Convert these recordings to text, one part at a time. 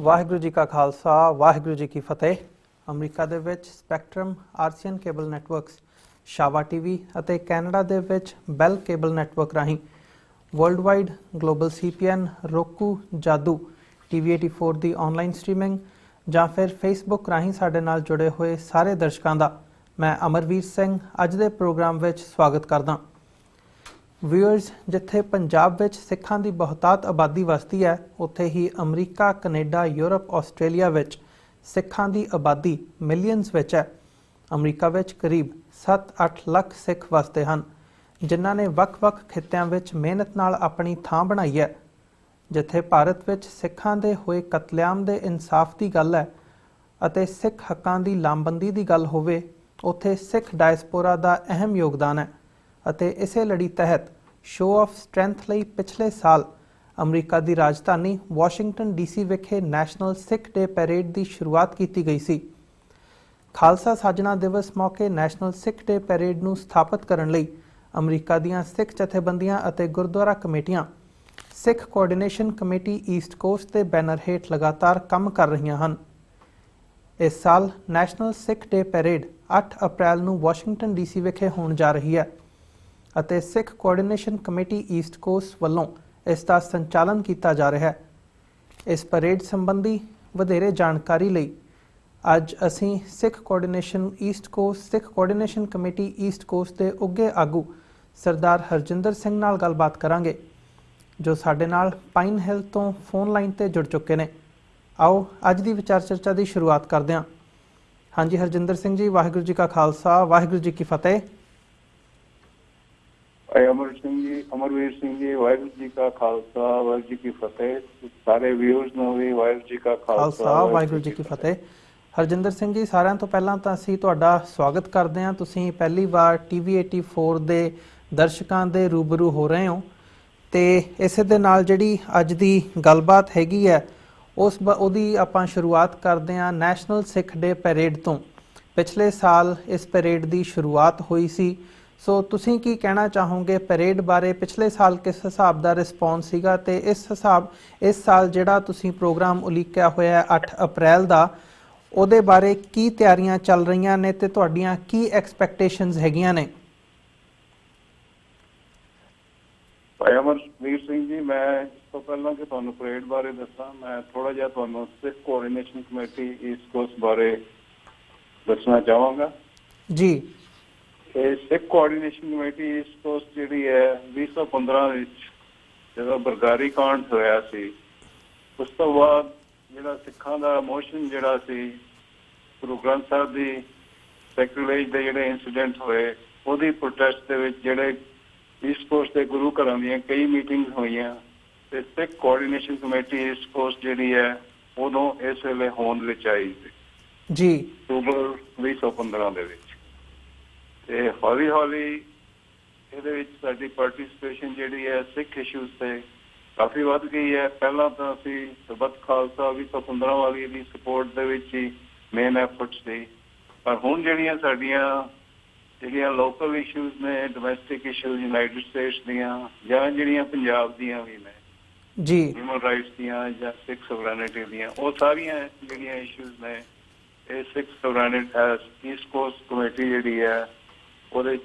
ਵਾਹਿਗੁਰੂ ਜੀ ਕਾ ਖਾਲਸਾ ਵਾਹਿਗੁਰੂ ਜੀ ਕੀ ਫਤਿਹ। ਅਮਰੀਕਾ ਦੇ ਵਿੱਚ ਸਪੈਕਟਰਮ ਆਰਸੀਐਨ ਕੇਬਲ ਨੈਟਵਰਕਸ, ਸ਼ਾਵਾ ਟੀਵੀ ਅਤੇ ਕੈਨੇਡਾ ਦੇ ਵਿੱਚ ਬੈਲ ਕੇਬਲ ਨੈਟਵਰਕ ਰਾਹੀਂ ਵਰਲਡ ਵਾਈਡ ਗਲੋਬਲ ਸੀਪੀਐਨ, roku, ਜਾਦੂ, TV84 ਦੀ ਆਨਲਾਈਨ ਸਟ੍ਰੀਮਿੰਗ ਜਾਂ ਫਿਰ ਫੇਸਬੁੱਕ ਰਾਹੀਂ ਸਾਡੇ ਨਾਲ ਜੁੜੇ ਹੋਏ ਸਾਰੇ ਦਰਸ਼ਕਾਂ ਦਾ ਮੈਂ ਅਮਰਵੀਰ ਸਿੰਘ ਅੱਜ ਦੇ ਪ੍ਰੋਗਰਾਮ ਵਿੱਚ ਸਵਾਗਤ ਕਰਦਾ। ਵਿਊਅਰਸ, ਜਿੱਥੇ ਪੰਜਾਬ ਵਿੱਚ ਸਿੱਖਾਂ ਦੀ ਬਹੁਤਾਤ ਆਬਾਦੀ ਵਸਦੀ ਹੈ, ਉੱਥੇ ਹੀ ਅਮਰੀਕਾ, ਕੈਨੇਡਾ, ਯੂਰਪ, ਆਸਟ੍ਰੇਲੀਆ ਵਿੱਚ ਸਿੱਖਾਂ ਦੀ ਆਬਾਦੀ ਮਿਲੀਅਨਸ ਵਿੱਚ ਹੈ। ਅਮਰੀਕਾ ਵਿੱਚ ਕਰੀਬ 7-8 ਲੱਖ ਸਿੱਖ ਵਸਦੇ ਹਨ, ਜਿਨ੍ਹਾਂ ਨੇ ਵੱਖ-ਵੱਖ ਖਿੱਤਿਆਂ ਵਿੱਚ ਮਿਹਨਤ ਨਾਲ ਆਪਣੀ ਥਾਂ ਬਣਾਈ ਹੈ। ਜਿੱਥੇ ਭਾਰਤ ਵਿੱਚ ਸਿੱਖਾਂ ਦੇ ਹੋਏ ਕਤਲੇਆਮ ਦੇ ਇਨਸਾਫ ਦੀ ਗੱਲ ਹੈ ਅਤੇ ਸਿੱਖ ਹੱਕਾਂ ਦੀ ਲਾਮਬੰਦੀ ਦੀ ਗੱਲ ਹੋਵੇ, ਉੱਥੇ ਸਿੱਖ ਡਾਇਸਪੋਰਾ ਦਾ ਅਹਿਮ ਯੋਗਦਾਨ ਹੈ। ਅਤੇ ਇਸੇ ਲੜੀ ਤਹਿਤ ਸ਼ੋਅ ਆਫ ਸਟਰੈਂਥ ਲਈ ਪਿਛਲੇ ਸਾਲ ਅਮਰੀਕਾ ਦੀ ਰਾਜਧਾਨੀ ਵਾਸ਼ਿੰਗਟਨ DC ਵਿਖੇ ਨੈਸ਼ਨਲ ਸਿੱਖ ਡੇ ਪੈਰੇਡ ਦੀ ਸ਼ੁਰੂਆਤ ਕੀਤੀ ਗਈ ਸੀ। ਖਾਲਸਾ ਸਾਜਣਾ ਦਿਵਸ ਮੌਕੇ ਨੈਸ਼ਨਲ ਸਿੱਖ ਡੇ ਪੈਰੇਡ ਨੂੰ ਸਥਾਪਿਤ ਕਰਨ ਲਈ ਅਮਰੀਕਾ ਦੀਆਂ ਸਿੱਖ ਜਥੇਬੰਦੀਆਂ ਅਤੇ ਗੁਰਦੁਆਰਾ ਕਮੇਟੀਆਂ ਸਿੱਖ ਕੋਆਰਡੀਨੇਸ਼ਨ ਕਮੇਟੀ ਈਸਟ ਕੋਸਟ ਦੇ ਬੈਨਰ ਹੇਠ ਲਗਾਤਾਰ ਕੰਮ ਕਰ ਰਹੀਆਂ ਹਨ। ਇਸ ਸਾਲ ਨੈਸ਼ਨਲ ਸਿੱਖ ਡੇ ਪੈਰੇਡ 8 ਅਪ੍ਰੈਲ ਨੂੰ ਵਾਸ਼ਿੰਗਟਨ DC ਵਿਖੇ ਹੋਣ ਜਾ ਰਹੀ ਹੈ ਅਤੇ ਸਿੱਖ ਕੋਆਰਡੀਨੇਸ਼ਨ ਕਮੇਟੀ ਈਸਟ ਕੋਸਟ ਵੱਲੋਂ ਇਸ ਦਾ ਸੰਚਾਲਨ ਕੀਤਾ ਜਾ ਰਿਹਾ ਹੈ। ਇਸ ਪਰੇਡ ਸੰਬੰਧੀ ਵਧੇਰੇ ਜਾਣਕਾਰੀ ਲਈ ਅੱਜ ਅਸੀਂ ਸਿੱਖ ਕੋਆਰਡੀਨੇਸ਼ਨ ਕਮੇਟੀ ਈਸਟ ਕੋਸਟ ਦੇ ਉੱਘੇ ਆਗੂ ਸਰਦਾਰ ਹਰਜਿੰਦਰ ਸਿੰਘ ਨਾਲ ਗੱਲਬਾਤ ਕਰਾਂਗੇ, ਜੋ ਸਾਡੇ ਨਾਲ ਪਾਈਨ ਹਿੱਲ ਤੋਂ ਫੋਨ ਲਾਈਨ ਤੇ ਜੁੜ ਚੁੱਕੇ ਨੇ। ਆਓ ਅੱਜ ਦੀ ਵਿਚਾਰ ਚਰਚਾ ਦੀ ਸ਼ੁਰੂਆਤ ਕਰਦੇ ਹਾਂ। ਹਾਂਜੀ ਹਰਜਿੰਦਰ ਸਿੰਘ ਜੀ, ਵਾਹਿਗੁਰੂ ਜੀ ਕਾ ਖਾਲਸਾ ਵਾਹਿਗੁਰੂ ਜੀ ਕੀ ਫਤਿਹ। ਅਮਰਵੀਰ ਸਿੰਘ ਜੀ, ਵਾਹਿਗੁਰੂ ਜੀ ਕਾ ਖਾਲਸਾ ਵਾਹਿਗੁਰੂ ਜੀ ਕੀ ਫਤਿਹ। ਸਾਰੇ ਵਿਊਅਰਸ ਨੂੰ ਵੀ ਵਾਹਿਗੁਰੂ ਜੀ ਕਾ ਖਾਲਸਾ ਵਾਹਿਗੁਰੂ ਜੀ ਕੀ ਫਤਿਹ। ਹਰਜਿੰਦਰ ਸਿੰਘ ਜੀ, ਸਾਰਿਆਂ ਤੋਂ ਪਹਿਲਾਂ ਤਾਂ ਅਸੀਂ ਤੁਹਾਡਾ ਸਵਾਗਤ ਕਰਦੇ ਹਾਂ। ਤੁਸੀਂ ਪਹਿਲੀ ਵਾਰ TV84 ਦੇ ਦਰਸ਼ਕਾਂ ਦੇ ਰੂਬਰੂ ਹੋ ਰਹੇ ਹੋ ਤੇ ਇਸੇ ਦੇ ਨਾਲ ਜਿਹੜੀ ਅੱਜ ਦੀ ਗੱਲਬਾਤ ਹੈਗੀ ਹੈ ਉਹਦੀ ਆਪਾਂ ਸ਼ੁਰੂਆਤ ਕਰਦੇ ਹਾਂ ਨੈਸ਼ਨਲ ਸਿੱਖ ਡੇ ਪੈਰੇਡ ਤੋਂ। ਪਿਛਲੇ ਸਾਲ ਇਸ ਪੈਰੇਡ ਦੀ ਸ਼ੁਰੂਆਤ ਹੋਈ ਸੀ, ਸੋ ਤੁਸੀਂ ਕੀ ਕਹਿਣਾ ਚਾਹੋਗੇ ਪੈਰੇਡ ਬਾਰੇ? ਪਿਛਲੇ ਸਾਲ ਕਿਸ ਹਿਸਾਬ ਦਾ ਰਿਸਪੌਂਸ ਸੀਗਾ ਤੇ ਇਸ ਸਾਲ ਜਿਹੜਾ ਤੁਸੀਂ ਪ੍ਰੋਗਰਾਮ ਉਲੀਕਿਆ ਹੋਇਆ 8 ਅਪ੍ਰੈਲ ਦਾ, ਉਹਦੇ ਬਾਰੇ ਕੀ ਤਿਆਰੀਆਂ ਚੱਲ ਰਹੀਆਂ ਨੇ ਤੇ ਤੁਹਾਡੀਆਂ ਕੀ ਐਕਸਪੈਕਟੇਸ਼ਨਸ ਹੈਗੀਆਂ ਨੇ? ਭਾਈ ਅਮਰਵੀਰ ਸਿੰਘ ਜੀ, ਮੈਂ ਇਸ ਤੋਂ ਪਹਿਲਾਂ ਕਿ ਤੁਹਾਨੂੰ ਪਰੇਡ ਬਾਰੇ ਦੱਸਾਂ, ਮੈਂ ਥੋੜਾ ਜਿਹਾ ਤੁਹਾਨੂੰ ਸਿੱਖ ਕੋਆਰਡੀਨੇਸ਼ਨ ਕਮੇਟੀ ਈਸਟ ਕੋਸਟ ਬਾਰੇ ਦੱਸਣਾ ਚਾਹਾਂਗਾ ਜੀ। ਇਹ ਸਿੱਖ ਕੋਆਰਡੀਨੇਸ਼ਨ ਕਮੇਟੀ ਈਸਟ ਕੋਸਟ ਜਿਹੜੀ ਹੈ 2015 ਵਿੱਚ ਜਦੋਂ ਬਰਗਾਰੀ ਕਾਂਡ ਹੋਇਆ ਸੀ, ਉਸ ਤੋਂ ਬਾਅਦ ਜਿਹੜਾ ਸਿੱਖਾਂ ਦਾ ਮੋਸ਼ਨ ਜਿਹੜਾ ਸੀ, ਗੁਰੂ ਗ੍ਰੰਥ ਸਾਹਿਬ ਦੀ ਸੈਕਰੀਲੇਜ ਦੇ ਜਿਹੜੇ ਇੰਸੀਡੈਂਟ ਹੋਏ, ਉਹਦੀ ਪ੍ਰੋਟੈਸਟ ਦੇ ਵਿੱਚ ਜਿਹੜੇ ਈਸਟ ਕੋਸਟ ਦੇ ਗੁਰੂ ਘਰਾਂ ਦੀਆਂ ਕਈ ਮੀਟਿੰਗਸ ਹੋਈਆਂ ਤੇ ਸਿੱਖ ਕੋਆਰਡੀਨੇਸ਼ਨ ਕਮੇਟੀ ਈਸਟ ਕੋਸਟ ਜਿਹੜੀ ਹੈ ਉਦੋਂ ਇਸ ਵੇਲੇ ਹੋਂਦ ਵਿੱਚ ਆਈ ਜੀ, ਅਕਤੂਬਰ 2015 ਦੇ ਵਿੱਚ। ਤੇ ਹੌਲੀ ਹੌਲੀ ਇਹਦੇ ਵਿੱਚ ਸਾਡੀ ਪਾਰਟੀਸਪੇਸ਼ਨ ਜਿਹੜੀ ਹੈ ਸਿੱਖ ਇਸ਼ੂਜ਼ ਤੇ ਕਾਫੀ ਵੱਧ ਗਈ ਹੈ। ਪਹਿਲਾਂ ਤਾਂ ਅਸੀਂ ਸਰਬੱਤ ਖਾਲਸਾ 2015 ਵਾਲੀ ਦੀ ਸਪੋਰਟ ਦੇ ਵਿੱਚ ਹੀ ਮੇਨ ਐਫਰਟਸ ਸੀ, ਪਰ ਹੁਣ ਜਿਹੜੀਆਂ ਸਾਡੀਆਂ ਲੋਕਲ ਇਸ਼ੂਜ਼ ਨੇ, ਡੋਮੈਸਟਿਕ ਇਸ਼ੂਜ਼ ਯੂਨਾਈਟਿਡ ਸਟੇਟਸ ਦੀਆਂ ਜਾਂ ਜਿਹੜੀਆਂ ਪੰਜਾਬ ਦੀਆਂ ਵੀ ਨੇ ਜੀ, ਹਿਊਮਨ ਰਾਈਟਸ ਦੀਆਂ ਜਾਂ ਸਿੱਖ ਸੋਵਰੈਨਿਟੀ ਦੀਆਂ, ਉਹ ਸਾਰੀਆਂ ਜਿਹੜੀਆਂ ਇਸ਼ੂਜ਼ ਨੇ ਇਹ ਸਿੱਖ ਸੋਵਰੈਨਿਟੀ ਈਸਟ ਕੋਸਟ ਕਮੇਟੀ ਜਿਹੜੀ ਹੈ ਉਹਦੇ ਚ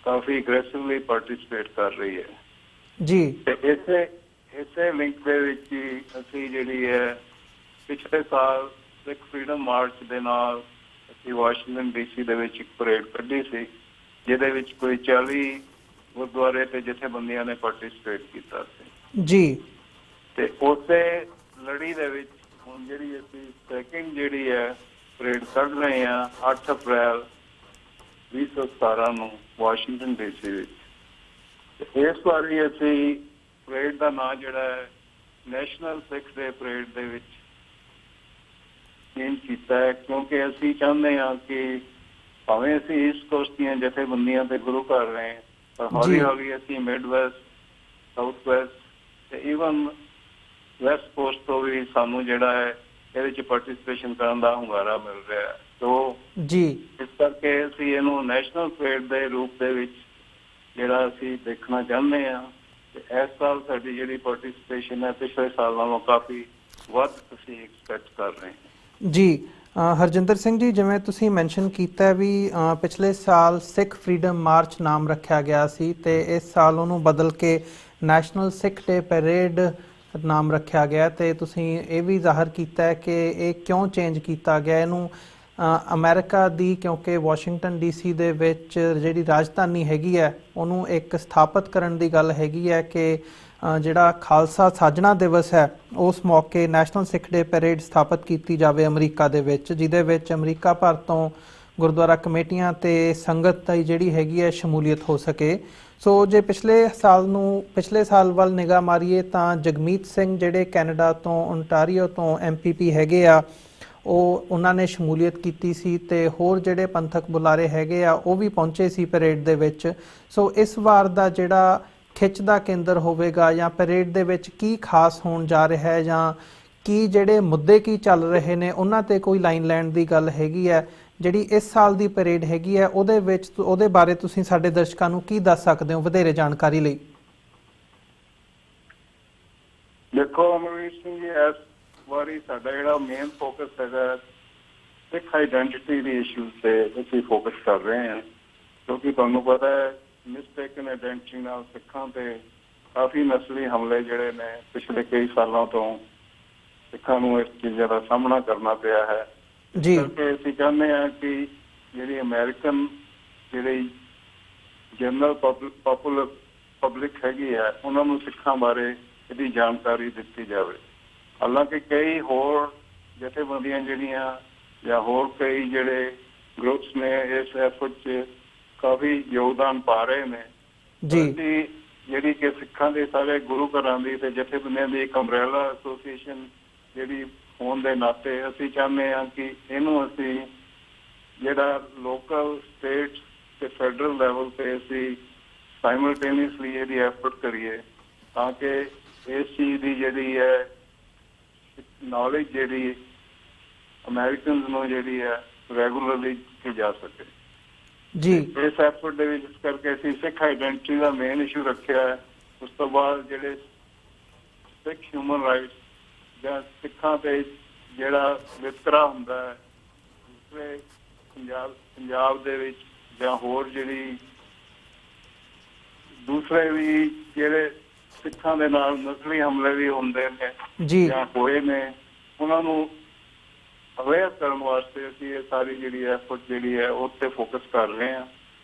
ਕਾਫੀ ਅਗਰੈਸਿਵਲੀ ਪਾਰਟੀਸਪੇਟ ਕਰ ਰਹੀ ਹੈ ਜੀ। ਤੇ ਇਸੇ ਲਿੰਕ ਦੇ ਵਿੱਚ ਹੀ ਅਸੀਂ ਜਿਹੜੀ ਹੈ ਪਿਛਲੇ ਸਾਲ ਸਿੱਖ ਫਰੀਡਮ ਮਾਰਚ ਦੇ ਨਾਲ ਅਸੀਂ ਵਾਸ਼ਿੰਗਟਨ DC ਦੇ ਵਿੱਚ ਇੱਕ ਪਰੇਡ ਕੱਢੀ ਸੀ, ਜਿਹਦੇ ਵਿੱਚ ਕੋਈ 40 ਗੁਰਦੁਆਰੇ ਤੇ ਜਥੇਬੰਦੀਆਂ ਨੇ ਪਾਰਟੀਸਪੇਟ ਕੀਤਾ ਸੀ ਜੀ। ਤੇ ਉਸੇ ਲੜੀ ਦੇ ਵਿੱਚ ਹੁਣ ਜਿਹੜੀ ਅਸੀਂ ਸੈਕਿੰਡ ਜਿਹੜੀ ਹੈ ਪਰੇਡ ਕੱਢ ਰਹੇ ਹਾਂ 8 ਅਪ੍ਰੈਲ 2017 ਨੂੰ ਵਾਸ਼ਿੰਗਟਨ DC ਵਿੱਚ। ਇਸ ਵਾਰੀ ਅਸੀਂ ਪਰੇਡ ਦਾ ਨਾਂ ਜਿਹੜਾ ਹੈ ਨੈਸ਼ਨਲ ਸਿੱਖ ਡੇ ਪਰੇਡ ਦੇ ਵਿੱਚ ਚੇਂਜ ਕੀਤਾ ਹੈ, ਕਿਉਂਕਿ ਅਸੀਂ ਚਾਹੁੰਦੇ ਹਾਂ ਕਿ ਭਾਵੇਂ ਅਸੀਂ ਈਸਟ ਕੋਸਟ ਦੀਆਂ ਜਥੇਬੰਦੀਆਂ ਤੇ ਗੁਰੂ ਕਰ ਰਹੇ ਹਾਂ, ਪਰ ਹੌਲੀ ਹੌਲੀ ਅਸੀਂ ਮਿਡ ਵੈਸਟ, ਸਾਊਥ ਵੈਸਟ ਤੇ ਈਵਨ ਵੈਸਟ ਕੋਸਟ ਤੋਂ ਵੀ ਸਾਨੂੰ ਜਿਹੜਾ ਹੈ ਇਹਦੇ ਚ ਪਾਰਟੀਸਪੇਸ਼ਨ ਕਰਨ ਦਾ ਹੁੰਗਾਰਾ ਮਿਲ ਰਿਹਾ ਹੈ। ਸੋ ਜੀ ਇਸ ਕਰਕੇ ਅਸੀਂ ਇਹਨੂੰ ਨੈਸ਼ਨਲ ਪਰੇਡ ਦੇ ਰੂਪ ਦੇ ਵਿੱਚ ਜਿਹੜਾ ਅਸੀਂ ਦੇਖਣਾ ਚਾਹੁੰਦੇ ਹਾਂ। ਤੇ ਇਸ ਸਾਲ ਸਾਡੀ ਜਿਹੜੀ ਪਾਰਟੀਸਪੇਸ਼ਨ ਹੈ ਪਿਛਲੇ ਸਾਲ ਨਾਲੋਂ ਕਾਫੀ ਵੱਧ ਅਸੀਂ ਐਕਸਪੈਕਟ ਕਰ ਰਹੇ ਹਾਂ ਜੀ। ਹਰਜਿੰਦਰ ਸਿੰਘ ਜੀ, ਜਿਵੇਂ ਤੁਸੀਂ ਮੈਂਸ਼ਨ ਕੀਤਾ ਵੀ ਪਿਛਲੇ ਸਾਲ ਸਿੱਖ ਫਰੀडम ਮਾਰਚ ਨਾਮ ਰੱਖਿਆ ਗਿਆ ਸੀ ਤੇ ਇਸ ਸਾਲ ਉਹਨੂੰ ਬਦਲ ਕੇ ਨੈਸ਼ਨਲ ਸਿੱਖ ਡੇ ਪੈਰੇਡ ਨਾਮ ਰੱਖਿਆ ਗਿਆ ਤੇ ਤੁਸੀਂ ਇਹ ਵੀ ਜ਼ਾਹਰ ਕੀਤਾ ਹੈ ਕਿ ਇਹ ਕਿਉਂ ਚੇਂਜ ਕੀਤਾ ਗਿਆ ਇਹਨੂੰ। ਅਮਰੀਕਾ ਦੀ, ਕਿਉਂਕਿ ਵਾਸ਼ਿੰਗਟਨ ਡੀਸੀ ਦੇ ਵਿੱਚ ਜਿਹੜੀ ਰਾਜਧਾਨੀ ਹੈਗੀ ਹੈ ਉਹਨੂੰ ਇੱਕ ਸਥਾਪਿਤ ਕਰਨ ਦੀ ਗੱਲ ਹੈਗੀ ਹੈ ਕਿ ਜਿਹੜਾ ਖਾਲਸਾ ਸਾਜਣਾ ਦਿਵਸ ਹੈ ਉਸ ਮੌਕੇ ਨੈਸ਼ਨਲ ਸਿੱਖ ਡੇ ਪੈਰੇਡ ਸਥਾਪਿਤ ਕੀਤੀ ਜਾਵੇ ਅਮਰੀਕਾ ਦੇ ਵਿੱਚ, ਜਿਹਦੇ ਵਿੱਚ ਅਮਰੀਕਾ ਭਰ ਤੋਂ ਗੁਰਦੁਆਰਾ ਕਮੇਟੀਆਂ ਤੇ ਸੰਗਤ ਦੀ ਜਿਹੜੀ ਹੈਗੀ ਹੈ ਸ਼ਮੂਲੀਅਤ ਹੋ ਸਕੇ। ਸੋ ਜੇ ਪਿਛਲੇ ਸਾਲ ਵੱਲ ਨਿਗਾਹ ਮਾਰੀਏ ਤਾਂ ਜਗਮੀਤ ਸਿੰਘ ਜਿਹੜੇ ਕੈਨੇਡਾ ਤੋਂ ਓਨਟਾਰੀਓ ਤੋਂ MPP ਹੈਗੇ ਆ, ਉਹਨਾਂ ਨੇ ਸ਼ਮੂਲੀਅਤ ਕੀਤੀ ਸੀ ਤੇ ਹੋਰ ਜਿਹੜੇ ਪੰਥਕ ਬੁਲਾਰੇ ਹੈਗੇ ਆ ਉਹ ਵੀ ਪਹੁੰਚੇ ਸੀ ਪਰੇਡ ਦੇ ਵਿੱਚ। ਸੋ ਇਸ ਵਾਰ ਦਾ ਜਿਹੜਾ ਖਿੱਚ ਦਾ ਕੇਂਦਰ ਹੋਵੇਗਾ ਜਾਂ ਪਰੇਡ ਦੇ ਵਿੱਚ ਕੀ ਖਾਸ ਹੋਣ ਜਾ ਰਿਹਾ ਹੈ ਜਾਂ ਕੀ ਜਿਹੜੇ ਮੁੱਦੇ ਕੀ ਚੱਲ ਰਹੇ ਨੇ ਉਹਨਾਂ ਤੇ ਕੋਈ ਲਾਈਨ ਲੈਣ ਦੀ ਗੱਲ ਹੈਗੀ ਹੈ? ਜਿਹੜੀ ਇਸ ਸਾਲ ਦੀ ਪਰੇਡ ਹੈਗੀ ਹੈ ਉਹਦੇ ਵਿੱਚ ਉਹਦੇ ਬਾਰੇ ਤੁਸੀਂ ਸਾਡੇ ਦਰਸ਼ਕਾਂ ਨੂੰ ਕੀ ਦੱਸ ਸਕਦੇ ਹੋ ਵਧੇਰੇ ਜਾਣਕਾਰੀ ਲਈ? ਦੇਖੋ ਅਮਰਵੀਰ ਸਿੰਘ ਜੀ, ਇਸ ਵਾਰੀ ਸਾਡਾ ਜਿਹੜਾ ਮੇਨ ਫੋਕਸ ਹੈਗਾ ਸਿੱਖ ਆਈਡੈਂਟੀਟੀ ਦੇ ਇਸ਼ੂਜ਼ ਤੇ ਅਸੀਂ ਫੋਕਸ ਕਰ ਰਹੇ ਹਾਂ, ਕਿਉਂਕਿ ਤੁਹਾਨੂੰ ਪਤਾ ਹੈ ਮਿਸਟੇਕਨ ਆਈਡੈਂਟੀਟੀ ਨਾਲ ਸਿੱਖਾਂ ਤੇ ਕਾਫੀ ਨਸਲੀ ਹਮਲੇ ਜਿਹੜੇ ਨੇ ਪਿਛਲੇ ਕਈ ਸਾਲਾਂ ਤੋਂ ਸਿੱਖਾਂ ਨੂੰ ਇਸ ਚੀਜ਼ਾਂ ਦਾ ਸਾਹਮਣਾ ਕਰਨਾ ਪਿਆ ਹੈ। ਜੀ, ਕਰਕੇ ਅਸੀਂ ਚਾਹੁੰਦੇ ਹਾਂ ਕਿ ਜਿਹੜੀ ਅਮਰੀਕਨ ਜਿਹੜੀ ਜਨਰਲ ਪਬਲਿਕ ਹੈਗੀ ਹੈ ਉਹਨਾਂ ਨੂੰ ਸਿੱਖਾਂ ਬਾਰੇ ਇਹਦੀ ਜਾਣਕਾਰੀ ਦਿੱਤੀ ਜਾਵੇ। ਹਾਲਾਂਕਿ ਕਈ ਹੋਰ ਜਥੇਬੰਦੀਆਂ ਜਿਹੜੀਆਂ ਜਾਂ ਹੋਰ ਕਈ ਜਿਹੜੇ ਗਰੁੱਪਸ ਨੇ ਇਸ ਐਫਰਟ 'ਚ ਕਾਫੀ ਯੋਗਦਾਨ ਪਾ ਰਹੇ ਨੇ। ਜੀ, ਜਿਹੜੀ ਕਿ ਸਿੱਖਾਂ ਦੇ ਸਾਰੇ ਗੁਰੂ ਘਰਾਂ ਦੀ ਤੇ ਜਥੇਬੰਦੀਆਂ ਦੀ ਇੱਕ ਅੰਬਰੇਲਾ ਐਸੋਸੀਏਸ਼ਨ ਜਿਹੜੀ ਹੋਣ ਦੇ ਨਾਤੇ ਅਸੀਂ ਚਾਹੁੰਦੇ ਹਾਂ ਕਿ ਇਹਨੂੰ ਅਸੀਂ ਜਿਹੜਾ ਲੋਕਲ, ਸਟੇਟ ਤੇ ਫੈਡਰਲ ਲੈਵਲ ਤੇ ਅਸੀਂ ਸਾਈਮਲਟੇਨੀਅਸਲੀ ਇਹਦੀ ਐਫਰਟ ਕਰੀਏ ਤਾਂ ਕਿ ਇਸ ਚੀਜ਼ ਦੀ ਜਿਹੜੀ ਹੈ ਨੌਲੇਜ ਜਿਹੜੀ ਅਮਰੀਕਨਸ ਨੂੰ ਜਿਹੜੀ ਹੈ ਰੈਗੂਲਰਲੀ ਦਿੱਤੀ ਜਾ ਸਕੇ। ਜੀ, ਇਸ ਐਫਰਟ ਦੇ ਵਿੱਚ ਇਸ ਕਰਕੇ ਅਸੀਂ ਸਿੱਖ ਆਈਡੈਂਟੀਟੀ ਦਾ ਮੇਨ ਇਸ਼ੂ ਰੱਖਿਆ ਹੈ। ਉਸ ਤੋਂ ਬਾਅਦ ਜਿਹੜੇ ਸਿੱਖ ਹਿਊਮਨ ਰਾਈਟਸ ਜਾਂ ਸਿੱਖਾਂ ਤੇ ਜਿਹੜਾ ਵਿਤਕਰਾ ਹੁੰਦਾ ਹੈ ਦੂਸਰੇ ਪੰਜਾਬ ਦੇ ਵਿੱਚ ਜਾਂ ਹੋਰ ਜਿਹੜੀ ਦੂਸਰੇ ਵੀ ਜਿਹੜੇ ਸਿੱਖਾਂ ਦੇ ਨਾਲ ਨਸਲੀ ਹਮਲੇ ਵੀ ਹੁੰਦੇ ਨੇ ਜਾਂ ਹੋਏ ਨੇ, ਉਹਨਾਂ ਨੂੰ ਅਵੇਅਰ ਕਰਨ ਵਾਸਤੇ ਅਸੀਂ ਇਹ ਸਾਰੀ ਜਿਹੜੀ ਐਫਰਟ ਜਿਹੜੀ ਹੈ ਉਹ 'ਤੇ ਫੋਕਸ ਕਰ ਰਹੇ ਹਾਂ।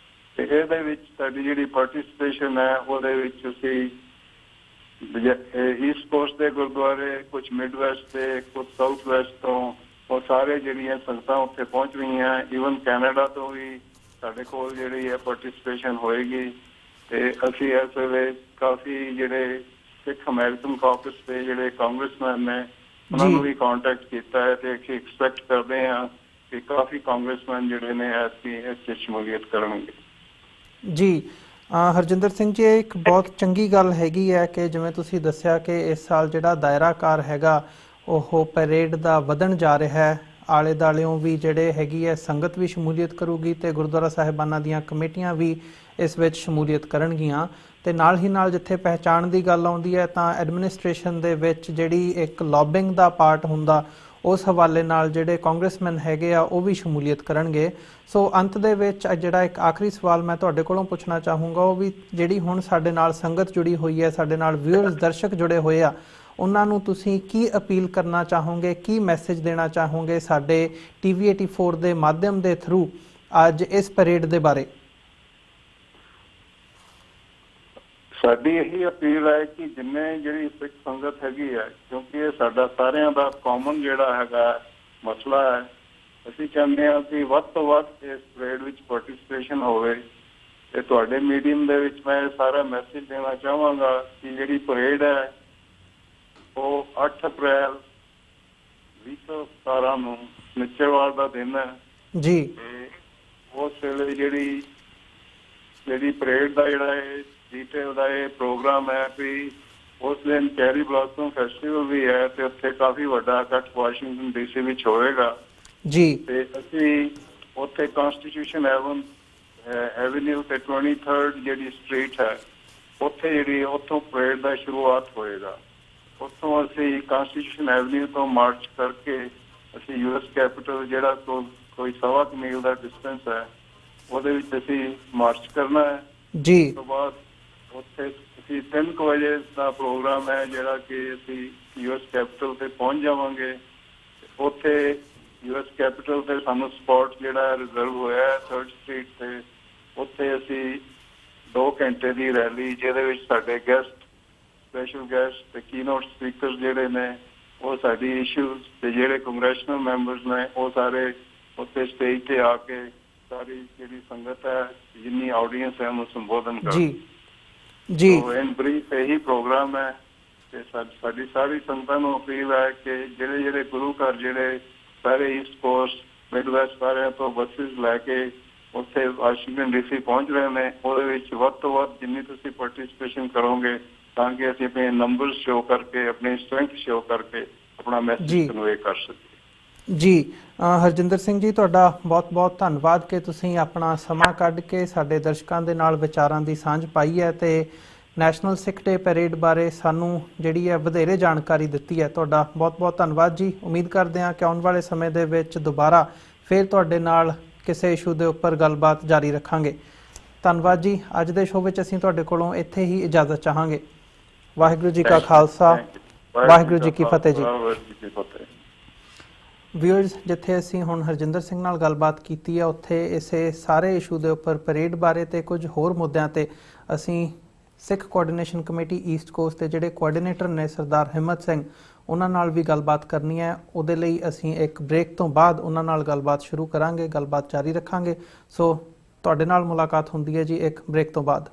ਤੇ ਇਹਦੇ ਵਿੱਚ ਸਾਡੀ ਜਿਹੜੀ ਪਾਰਟੀਸਪੇਸ਼ਨ ਹੈ ਉਹਦੇ ਵਿੱਚ ਅਸੀਂ ਈਸਟ ਕੋਸਟ ਦੇ ਗੁਰਦੁਆਰੇ, ਕੁਝ ਮਿਡ ਵੈਸਟ ਦੇ, ਕੁਝ ਸਾਊਥ ਵੈਸਟ ਤੋਂ, ਉਹ ਸਾਰੇ ਜਿਹੜੀਆਂ ਸੰਗਤਾਂ ਉੱਥੇ ਪਹੁੰਚ ਰਹੀਆਂ। ਈਵਨ ਕੈਨੇਡਾ ਤੋਂ ਵੀ ਸਾਡੇ ਕੋਲ ਜਿਹੜੀ ਹੈ ਪਾਰਟੀਸਪੇਸ਼ਨ ਹੋਏਗੀ। ਤੇ ਅਸੀਂ ਇਸ ਵੇਲੇ ਕਾਫੀ ਜਿਹੜੇ ਸਿੱਖ ਅਮਰੀਕਨ ਕਾਕਸ ਦੇ ਜਿਹੜੇ ਕਾਂਗਰਸਮੈਨ ਨੇ ਉਹਨਾਂ ਨੂੰ ਵੀ ਕੰਟੈਕਟ ਕੀਤਾ ਹੈ ਤੇ ਅਸੀਂ ਐਕਸਪੈਕਟ ਕਰਦੇ ਹਾਂ ਕਿ ਕਾਫੀ ਕਾਂਗਰਸਮੈਨ ਜਿਹੜੇ ਨੇ ਇਸ 'ਚ ਸ਼ਮੂਲੀਅਤ ਕਰਨਗੇ। ਜੀ, ਹਰਜਿੰਦਰ ਸਿੰਘ ਜੀ, ਇਹ ਇੱਕ ਬਹੁਤ ਚੰਗੀ ਗੱਲ ਹੈਗੀ ਹੈ ਕਿ ਜਿਵੇਂ ਤੁਸੀਂ ਦੱਸਿਆ ਕਿ ਇਸ ਸਾਲ ਜਿਹੜਾ ਦਾਇਰਾਕਾਰ ਹੈਗਾ ਉਹ ਪਰੇਡ ਦਾ ਵਧਣ ਜਾ ਰਿਹਾ ਹੈ। ਆਲੇ ਦੁਆਲਿਓਂ ਵੀ ਜਿਹੜੇ ਹੈਗੀ ਹੈ ਸੰਗਤ ਵੀ ਸ਼ਮੂਲੀਅਤ ਕਰੂਗੀ ਤੇ ਗੁਰਦੁਆਰਾ ਸਾਹਿਬਾਨਾਂ ਦੀਆਂ ਕਮੇਟੀਆਂ ਵੀ ਇਸ ਵਿੱਚ ਸ਼ਮੂਲੀਅਤ ਕਰਨਗੀਆਂ। ਤੇ ਨਾਲ ਹੀ ਨਾਲ ਜਿੱਥੇ ਪਹਿਚਾਣ ਦੀ ਗੱਲ ਆਉਂਦੀ ਹੈ ਤਾਂ ਐਡਮਿਨਿਸਟ੍ਰੇਸ਼ਨ ਦੇ ਵਿੱਚ ਜਿਹੜੀ ਇੱਕ ਲੌਬਿੰਗ ਦਾ ਪਾਰਟ ਹੁੰਦਾ ਉਸ ਹਵਾਲੇ ਨਾਲ ਜਿਹੜੇ ਕਾਂਗਰਸਮੈਨ ਹੈਗੇ ਆ ਉਹ ਵੀ ਸ਼ਮੂਲੀਅਤ ਕਰਨਗੇ। ਸੋ ਅੰਤ ਦੇ ਵਿੱਚ ਜਿਹੜਾ ਇੱਕ ਆਖਰੀ ਸਵਾਲ ਮੈਂ ਤੁਹਾਡੇ ਕੋਲੋਂ ਪੁੱਛਣਾ ਚਾਹੂੰਗਾ ਉਹ ਵੀ ਜਿਹੜੀ ਹੁਣ ਸਾਡੇ ਨਾਲ ਸੰਗਤ ਜੁੜੀ ਹੋਈ ਹੈ, ਸਾਡੇ ਨਾਲ ਵਿਊਅਰਸ ਦਰਸ਼ਕ ਜੁੜੇ ਹੋਏ ਆ, ਉਹਨਾਂ ਨੂੰ ਤੁਸੀਂ ਕੀ ਅਪੀਲ ਕਰਨਾ ਚਾਹੋਗੇ, ਕੀ ਮੈਸੇਜ ਦੇਣਾ ਚਾਹੋਗੇ ਸਾਡੇ TV 84 ਦੇ ਮਾਧਿਅਮ ਦੇ ਥਰੂ ਅੱਜ ਇਸ ਪਰੇਡ ਦੇ ਬਾਰੇ? ਸਾਡੀ ਇਹੀ ਅਪੀਲ ਹੈ ਕਿ ਜਿੰਨੇ ਜਿਹੜੀ ਸਿੱਖ ਸੰਗਤ ਹੈਗੀ ਹੈ, ਕਿਉਂਕਿ ਇਹ ਸਾਡਾ ਸਾਰਿਆਂ ਦਾ ਕਾਮਨ ਜਿਹੜਾ ਹੈਗਾ ਮਸਲਾ ਹੈ, ਅਸੀਂ ਚਾਹੁੰਦੇ ਹਾਂ ਕਿ ਵੱਧ ਤੋਂ ਵੱਧ ਇਸ ਪਰੇਡ ਵਿੱਚ ਪਾਰਟੀਸਪੇਸ਼ਨ ਹੋਵੇ। ਤੇ ਤੁਹਾਡੇ ਮੀਡੀਅਮ ਦੇ ਵਿੱਚ ਮੈਂ ਸਾਰਾ ਮੈਸੇਜ ਦੇਣਾ ਚਾਹਾਂਗਾ ਕਿ ਜਿਹੜੀ ਪਰੇਡ ਹੈ ਉਹ 8 ਅਪ੍ਰੈਲ 2017 ਨੂੰ ਨਿਚਰਵਾਰ ਦਾ ਦਿਨ ਹੈ ਜੀ। ਉਸ ਵੇਲੇ ਜਿਹੜੀ ਪਰੇਡ ਦਾ ਜਿਹੜਾ ਇਹ ਡੀਟੇਲ ਦਾ ਇਹ ਪ੍ਰੋਗਰਾਮ ਹੈ ਵੀ ਉਸ ਦਿਨ ਚੈਰੀ ਬਲੌਸਮ ਫੈਸਟੀਵਲ ਵੀ ਹੈ ਤੇ ਉੱਥੇ ਕਾਫੀ ਵੱਡਾ ਇਕੱਠ ਵਾਸ਼ਿੰਗਟਨ DC ਵਿੱਚ ਹੋਵੇਗਾ ਜੀ। ਤੇ ਅਸੀਂ ਉੱਥੇ ਕਨਸਟੀਟਿਊਸ਼ਨ ਐਵਨਿਊ ਤੇ 23rd ਜਿਹੜੀ ਸਟਰੀਟ ਹੈ ਉੱਥੇ ਜਿਹੜੀ ਉੱਥੋਂ ਪਰੇਡ ਦਾ ਸ਼ੁਰੂਆਤ ਹੋਏਗਾ। ਉੱਥੋਂ ਅਸੀਂ ਕਾਂਸਟੀਟਿਊਸ਼ਨ ਐਵਨਿਊ ਤੋਂ ਮਾਰਚ ਕਰਕੇ ਅਸੀਂ ਯੂਐਸ ਕੈਪੀਟਲ ਜਿਹੜਾ ਕੋਈ 1.25 ਮੀਲ ਦਾ ਡਿਸਟੈਂਸ ਹੈ ਉਹਦੇ ਵਿੱਚ ਅਸੀਂ ਮਾਰਚ ਕਰਨਾ ਹੈ ਜੀ। ਉਸ ਤੋਂ ਬਾਅਦ ਉੱਥੇ ਅਸੀਂ 3 ਵਜੇ ਦਾ ਪ੍ਰੋਗਰਾਮ ਹੈ ਜਿਹੜਾ ਕਿ ਅਸੀਂ ਯੂਐਸ ਕੈਪੀਟਲ ਤੇ ਪਹੁੰਚ ਜਾਵਾਂਗੇ। ਉੱਥੇ ਯੂਐਸ ਕੈਪੀਟਲ ਤੇ ਸਾਨੂੰ ਸਪੌਟ ਜਿਹੜਾ ਰਿਜ਼ਰਵ ਹੋਇਆ ਹੈ 3rd ਸਟਰੀਟ ਤੇ, ਉੱਥੇ ਅਸੀਂ 2 ਘੰਟੇ ਦੀ ਰੈਲੀ ਜਿਹਦੇ ਵਿੱਚ ਸਾਡੇ ਸਪੈਸ਼ਲ ਗੈਸਟ ਤੇ ਕੀਨੋਟ ਸਪੀਕਰ ਜਿਹੜੇ ਨੇ ਉਹ ਸਾਡੀ ਇਸ਼ੂਜ਼ ਤੇ ਜਿਹੜੇ ਕੰਗਰੈਸ਼ਨਲ ਮੈਂਬਰਸ ਨੇ ਉਹ ਸਾਰੇ ਉੱਥੇ ਸਟੇਜ ਤੇ ਆ ਕੇ ਸਾਰੀ ਜਿਹੜੀ ਸੰਗਤ ਹੈ ਜਿੰਨੀ ਆਡੀਅנס ਹੈ ਉਹਨੂੰ ਸੰਬੋਧਨ ਕਰਨ। ਜੀ ਇਨ ਬਰੀਫ ਇਹੀ ਪ੍ਰੋਗਰਾਮ ਹੈ ਤੇ ਸਾਡੀ ਸਾਰੀ ਸੰਗਤਾਂ ਨੂੰ ਅਪੀਲ ਹੈ ਕਿ ਜਿਹੜੇ ਗੁਰੂ ਘਰ ਜਿਹੜੇ ਸਾਰੇ ਈਸਟ ਕੋਸਟ ਮਿਡਵੈਸਟ ਸਾਰਿਆਂ ਤੋਂ ਬੱਸਿਸ ਲੈ ਕੇ ਉੱਥੇ ਵਾਸ਼ਿੰਗਟਨ ਡੀਸੀ ਪਹੁੰਚ ਰਹੇ ਨੇ, ਉਹਦੇ ਵਿੱਚ ਵੱਧ ਤੋਂ ਵੱਧ ਜਿੰਨੀ ਤੁਸੀਂ ਪਾਰਟਿਸਿਪੇਸ਼ਨ ਕਰੋਗੇ ਤਾਂ ਕਿ ਅਸੀਂ ਆਪਣੇ ਨੰਬਰਸ ਸ਼ੋ ਕਰਕੇ ਆਪਣੀ ਸਟਰੈਂਥ ਸ਼ੋ ਕਰਕੇ ਆਪਣਾ ਮੈਸੇਜ ਕਨਵੇ ਕਰ ਸਕੀਏ। ਜੀ ਹਰਜਿੰਦਰ ਸਿੰਘ ਜੀ, ਤੁਹਾਡਾ ਬਹੁਤ-ਬਹੁਤ ਧੰਨਵਾਦ ਕਿ ਤੁਸੀਂ ਆਪਣਾ ਸਮਾਂ ਕੱਢ ਕੇ ਸਾਡੇ ਦਰਸ਼ਕਾਂ ਦੇ ਨਾਲ ਵਿਚਾਰਾਂ ਦੀ ਸਾਂਝ ਪਾਈ ਹੈ ਤੇ ਨੈਸ਼ਨਲ ਸਿੱਖ ਡੇ ਪੈਰੇਡ ਬਾਰੇ ਸਾਨੂੰ ਜਿਹੜੀ ਹੈ ਵਧੇਰੇ ਜਾਣਕਾਰੀ ਦਿੱਤੀ ਹੈ। ਤੁਹਾਡਾ ਬਹੁਤ-ਬਹੁਤ ਧੰਨਵਾਦ ਜੀ। ਉਮੀਦ ਕਰਦੇ ਹਾਂ ਕਿ ਆਉਣ ਵਾਲੇ ਸਮੇਂ ਦੇ ਵਿੱਚ ਦੁਬਾਰਾ ਫਿਰ ਤੁਹਾਡੇ ਨਾਲ ਕਿਸੇ ਇਸ਼ੂ ਦੇ ਉੱਪਰ ਗੱਲਬਾਤ ਜਾਰੀ ਰੱਖਾਂਗੇ। ਧੰਨਵਾਦ ਜੀ। ਅੱਜ ਦੇ ਸ਼ੋਅ ਵਿੱਚ ਅਸੀਂ ਤੁਹਾਡੇ ਕੋਲੋਂ ਇੱਥੇ ਹੀ ਇਜਾਜ਼ਤ ਚਾਹਾਂਗੇ। ਵਾਹਿਗੁਰੂ ਜੀ ਕਾ ਖਾਲਸਾ, ਵਾਹਿਗੁਰੂ ਜੀ ਕੀ ਫਤਿਹ ਜੀ। ਵਿਊਅਰਸ, ਜਿੱਥੇ ਅਸੀਂ ਹੁਣ ਹਰਜਿੰਦਰ ਸਿੰਘ ਨਾਲ ਗੱਲਬਾਤ ਕੀਤੀ ਹੈ ਉੱਥੇ ਇਸੇ ਸਾਰੇ ਇਸ਼ੂ ਦੇ ਉੱਪਰ ਪਰੇਡ ਬਾਰੇ ਤੇ ਕੁਝ ਹੋਰ ਮੁੱਦਿਆਂ ਤੇ ਅਸੀਂ ਸਿੱਖ ਕੋਆਰਡੀਨੇਸ਼ਨ ਕਮੇਟੀ ਈਸਟ ਕੋਸਟ ਦੇ ਜਿਹੜੇ ਕੋਆਰਡੀਨੇਟਰ ਨੇ ਸਰਦਾਰ ਹਿੰਮਤ ਸਿੰਘ ਉਹਨਾਂ ਨਾਲ ਵੀ ਗੱਲਬਾਤ ਕਰਨੀ ਹੈ। ਉਹਦੇ ਲਈ ਅਸੀਂ ਇੱਕ ਬ੍ਰੇਕ ਤੋਂ ਬਾਅਦ ਉਹਨਾਂ ਨਾਲ ਗੱਲਬਾਤ ਸ਼ੁਰੂ ਕਰਾਂਗੇ, ਗੱਲਬਾਤ ਜਾਰੀ ਰੱਖਾਂਗੇ। ਸੋ ਤੁਹਾਡੇ ਨਾਲ ਮੁਲਾਕਾਤ ਹੁੰਦੀ ਹੈ ਜੀ ਇੱਕ ਬ੍ਰੇਕ ਤੋਂ ਬਾਅਦ।